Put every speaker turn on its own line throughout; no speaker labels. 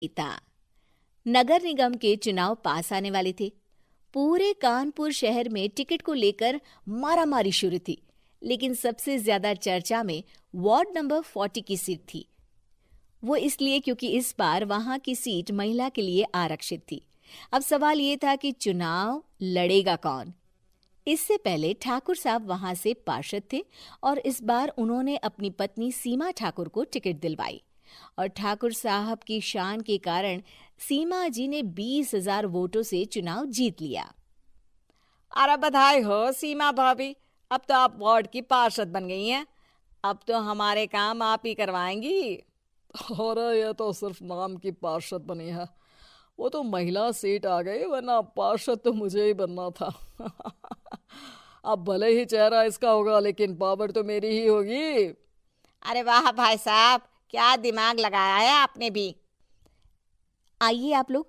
पिता। नगर निगम के चुनाव पास आने वाले थे। पूरे कानपुर शहर में टिकट को लेकर मारामारी शुरू थी, लेकिन सबसे ज्यादा चर्चा में वार्ड नंबर 40 की सीट थी। वो इसलिए क्योंकि इस बार वहां की सीट महिला के लिए आरक्षित थी। अब सवाल ये था कि चुनाव लड़ेगा कौन। इससे पहले ठाकुर साहब वहां से पार्षद थे और इस बार उन्होंने अपनी पत्नी सीमा ठाकुर को टिकट दिलवाई और ठाकुर साहब की शान के कारण सीमा जी ने 20,000 वोटों से चुनाव जीत लिया।
अरे बधाई हो सीमा भाभी, अब तो आप वार्ड की पार्षद बन गई हैं। अब तो हमारे काम आप ही करवाएंगी।
अरे ये तो सिर्फ नाम की पार्षद बनी है, वो तो महिला सीट आ गई, वरना पार्षद तो मुझे ही बनना था। अब भले ही चेहरा इसका होगा, लेकिन पावर तो मेरी ही होगी।
अरे वाह भाई साहब, क्या दिमाग लगाया है आपने भी।
आइए आप लोग,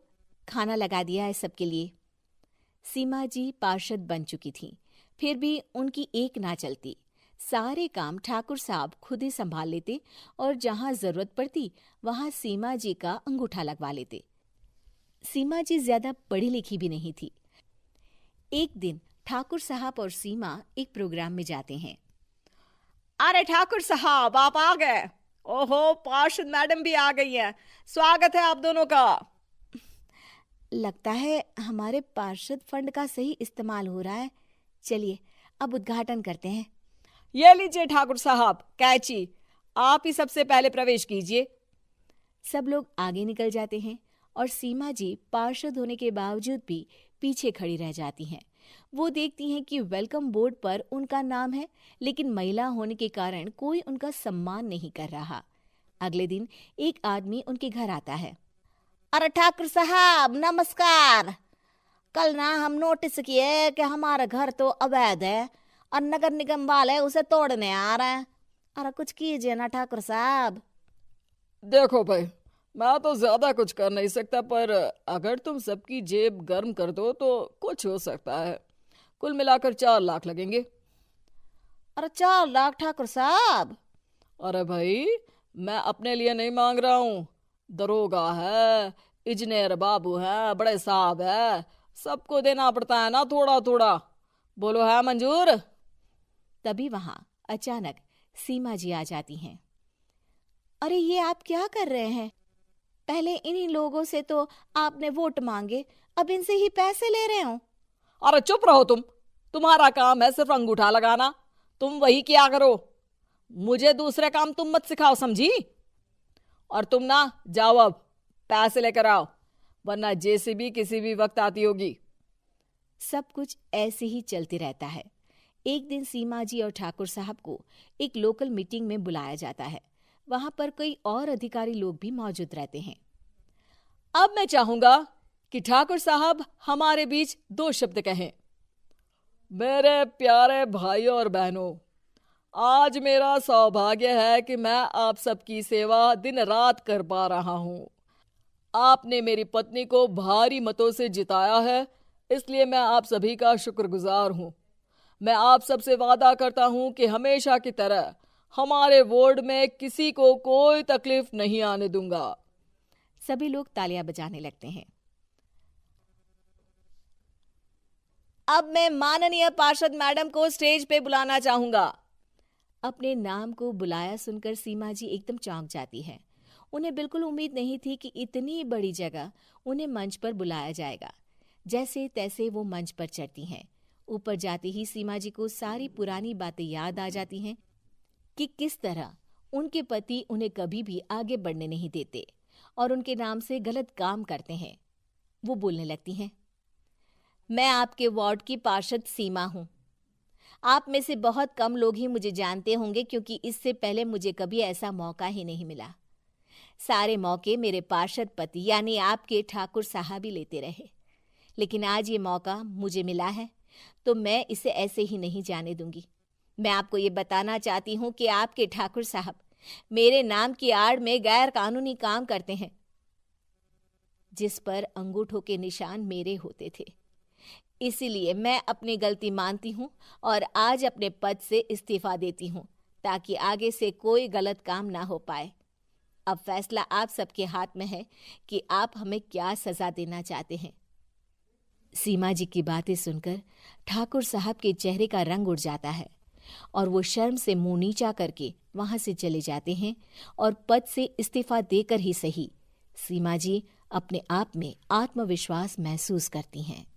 खाना लगा दिया है सबके लिए। सीमा जी पार्षद बन चुकी थीं, फिर भी उनकी एक ना चलती। सारे काम ठाकुर साहब खुद ही संभाल लेते और जहां जरूरत पड़ती वहां सीमा जी का अंगूठा लगवा लेते। सीमा जी ज्यादा पढ़ी लिखी भी नहीं थी। एक दिन ठाकुर साहब और सीमा एक प्रोग्राम में जाते हैं।
अरे ठाकुर साहब, आप आ गए। ओहो, पार्षद मैडम भी आ गई हैं। स्वागत है आप दोनों का।
लगता है हमारे पार्षद फंड का सही इस्तेमाल हो रहा है। चलिए अब उद्घाटन करते हैं।
ये लीजिए ठाकुर साहब कैची, आप ही सबसे पहले प्रवेश कीजिए।
सब लोग आगे निकल जाते हैं और सीमा जी पार्षद होने के बावजूद भी पीछे खड़ी रह जाती हैं। वो देखती हैं कि वेलकम बोर्ड पर उनका नाम है, लेकिन महिला होने के कारण कोई उनका सम्मान नहीं कर रहा। अगले दिन एक आदमी उनके घर आता है।
अरे ठाकुर साहब नमस्कार। कल ना हम नोटिस किए कि हमारा घर तो अवैध है और नगर निगम वाले उसे तोड़ने आ रहे हैं। अरे कुछ कीजिए ना ठाकुर साहब।
देखो भाई, मैं तो ज्यादा कुछ कर नहीं सकता, पर अगर तुम सबकी जेब गर्म कर दो तो कुछ हो सकता है। कुल मिलाकर 4 लाख लगेंगे।
अरे 4 लाख ठाकुर साहब?
अरे भाई, मैं अपने लिए नहीं मांग रहा हूँ। दरोगा है, इंजीनियर बाबू है, बड़े साहब है, सबको देना पड़ता है ना थोड़ा थोड़ा। बोलो है मंजूर?
तभी वहां अचानक सीमा जी आ जाती हैं। अरे ये आप क्या कर रहे हैं? पहले इन्हीं लोगों से तो आपने वोट मांगे, अब इनसे ही पैसे ले रहे हो।
अरे चुप रहो तुम, तुम्हारा काम है सिर्फ अंगूठा लगाना, तुम वही किया करो। मुझे दूसरे काम तुम मत सिखाओ, समझी? और तुम ना जाओ, अब पैसे लेकर आओ, वरना जेसीबी किसी भी वक्त आती होगी।
सब कुछ ऐसे ही चलते रहता है। एक दिन सीमा जी और ठाकुर साहब को एक लोकल मीटिंग में बुलाया जाता है। वहां पर कई और अधिकारी लोग भी मौजूद रहते हैं।
अब मैं चाहूंगा कि ठाकुर साहब हमारे बीच 2 शब्द कहें। मेरे प्यारे भाइयों और बहनों, आज मेरा सौभाग्य है कि मैं आप सबकी सेवा दिन रात कर पा रहा हूं। आपने मेरी पत्नी को भारी मतों से जिताया है, इसलिए मैं आप सभी का शुक्रगुजार हूं। मैं आप सबसे वादा करता हूं कि हमेशा की तरह हमारे वार्ड में किसी को कोई तकलीफ नहीं आने दूंगा।
सभी लोग तालियां बजाने लगते हैं।
अब मैं माननीय पार्षद मैडम को स्टेज पे बुलाना चाहूंगा।
अपने नाम को बुलाया सुनकर सीमा जी एकदम चौंक जाती है। उन्हें बिल्कुल उम्मीद नहीं थी कि इतनी बड़ी जगह उन्हें मंच पर बुलाया जाएगा। जैसे तैसे वो मंच पर चढ़ती हैं। ऊपर जाते ही सीमा जी को सारी पुरानी बातें याद आ जाती हैं कि किस तरह उनके पति उन्हें कभी भी आगे बढ़ने नहीं देते और उनके नाम से गलत काम करते हैं। वो बोलने लगती हैं।
मैं आपके वार्ड की पार्षद सीमा हूं। आप में से बहुत कम लोग ही मुझे जानते होंगे, क्योंकि इससे पहले मुझे कभी ऐसा मौका ही नहीं मिला। सारे मौके मेरे पार्षद पति यानी आपके ठाकुर साहब ही लेते रहे, लेकिन आज ये मौका मुझे मिला है तो मैं इसे ऐसे ही नहीं जाने दूंगी। मैं आपको ये बताना चाहती हूँ कि आपके ठाकुर साहब मेरे नाम की आड़ में गैर कानूनी काम करते हैं, जिस पर अंगूठों के निशान मेरे होते थे। इसीलिए मैं अपनी गलती मानती हूँ और आज अपने पद से इस्तीफा देती हूँ, ताकि आगे से कोई गलत काम ना हो पाए। अब फैसला आप सबके हाथ में है कि आप हमें क्या सजा देना चाहते हैं।
सीमा जी की बातें सुनकर ठाकुर साहब के चेहरे का रंग उड़ जाता है और वो शर्म से मुंह नीचा करके वहां से चले जाते हैं और पद से इस्तीफा देकर ही सही सीमा जी अपने आप में आत्मविश्वास महसूस करती हैं।